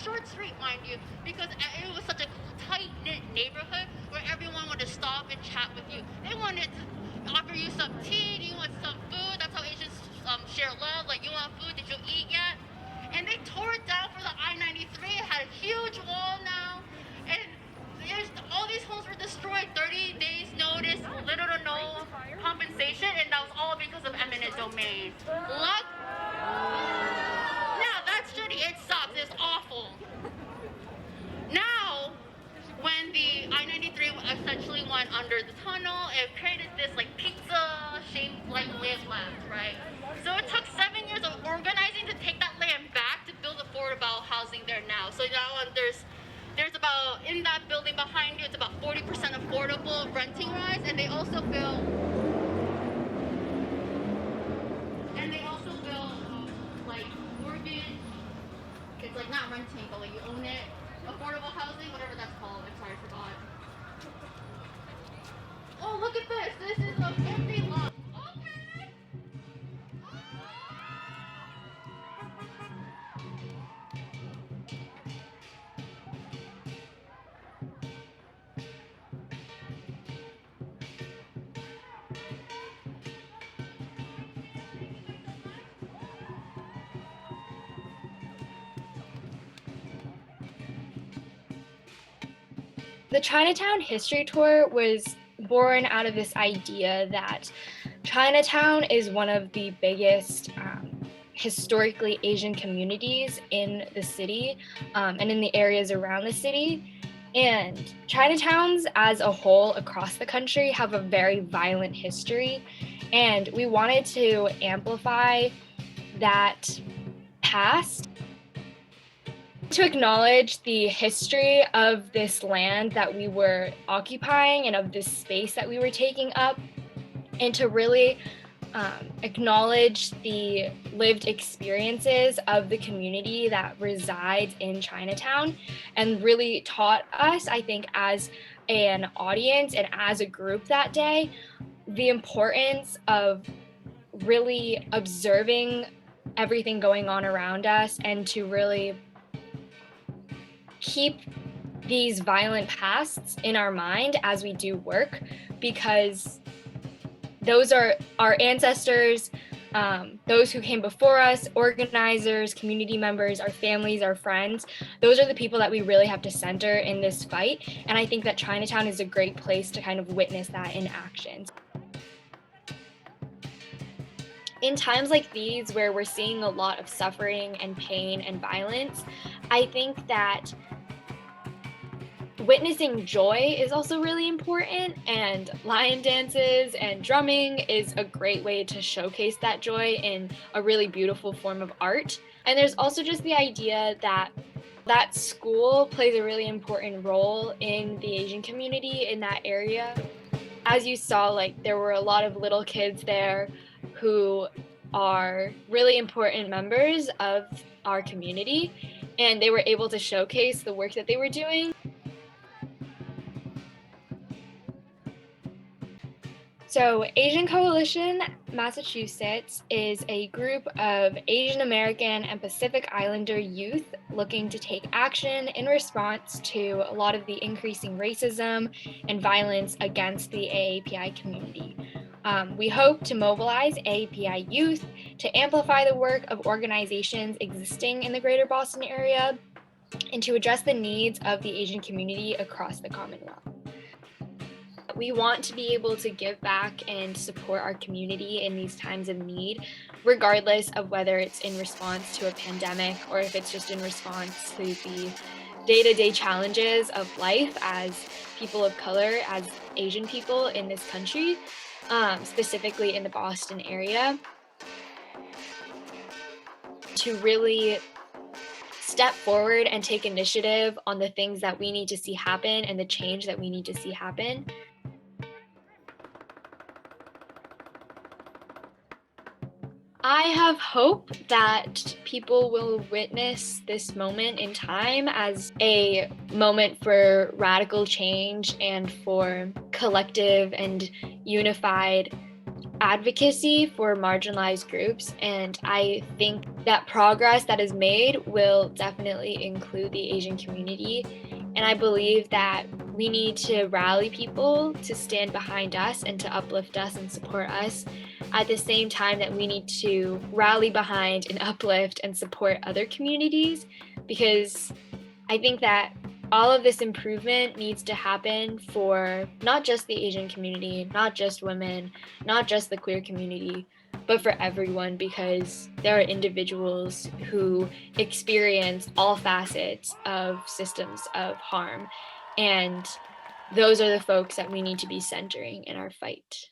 short street, mind you, because it was such a tight-knit neighborhood where everyone wanted to stop and chat with you. They wanted to offer you some tea, do you want some food? That's how Asians share love. Like, you want food? Did you eat yet? And they tore it down for the I-93. It had a huge wall now. And all these homes were destroyed, 30 days notice, little to no compensation, and that was all because of eminent domain. Luck? Yeah, that's shitty. It sucks. It's awful. Now, when the I-93 essentially went under the tunnel, it created this like pizza-shaped like land, right? So it took 7 years of organizing to take that land back to build affordable housing there now. So now there's about, in that building behind you, it's about 40% affordable renting rights, and they also build like mortgage. It's like not renting, but like you own it. Affordable housing, whatever that's called. I'm sorry, I forgot. Oh, look at this. This is an empty lot. Okay. The Chinatown History Tour was born out of this idea that Chinatown is one of the biggest historically Asian communities in the city and in the areas around the city. And Chinatowns as a whole across the country have a very violent history. And we wanted to amplify that past to acknowledge the history of this land that we were occupying and of this space that we were taking up, and to really acknowledge the lived experiences of the community that resides in Chinatown, and really taught us, I think, as an audience and as a group that day, the importance of really observing everything going on around us and to really keep these violent pasts in our mind as we do work, because those are our ancestors, those who came before us, organizers, community members, our families, our friends. Those are the people that we really have to center in this fight. And I think that Chinatown is a great place to kind of witness that in action. In times like these, where we're seeing a lot of suffering and pain and violence, I think that witnessing joy is also really important, and lion dances and drumming is a great way to showcase that joy in a really beautiful form of art. And there's also just the idea that school plays a really important role in the Asian community in that area. As you saw, like, there were a lot of little kids there who are really important members of our community, and they were able to showcase the work that they were doing. So Asian Coalition Massachusetts is a group of Asian American and Pacific Islander youth looking to take action in response to a lot of the increasing racism and violence against the AAPI community. We hope to mobilize AAPI youth to amplify the work of organizations existing in the greater Boston area and to address the needs of the Asian community across the Commonwealth. We want to be able to give back and support our community in these times of need, regardless of whether it's in response to a pandemic or if it's just in response to the day-to-day challenges of life as people of color, as Asian people in this country, specifically in the Boston area, to really step forward and take initiative on the things that we need to see happen and the change that we need to see happen. I have hope that people will witness this moment in time as a moment for radical change and for collective and unified advocacy for marginalized groups, and I think that progress that is made will definitely include the Asian community. And I believe that we need to rally people to stand behind us and to uplift us and support us at the same time that we need to rally behind and uplift and support other communities, because I think that all of this improvement needs to happen for not just the Asian community, not just women, not just the queer community, but for everyone, because there are individuals who experience all facets of systems of harm. And those are the folks that we need to be centering in our fight.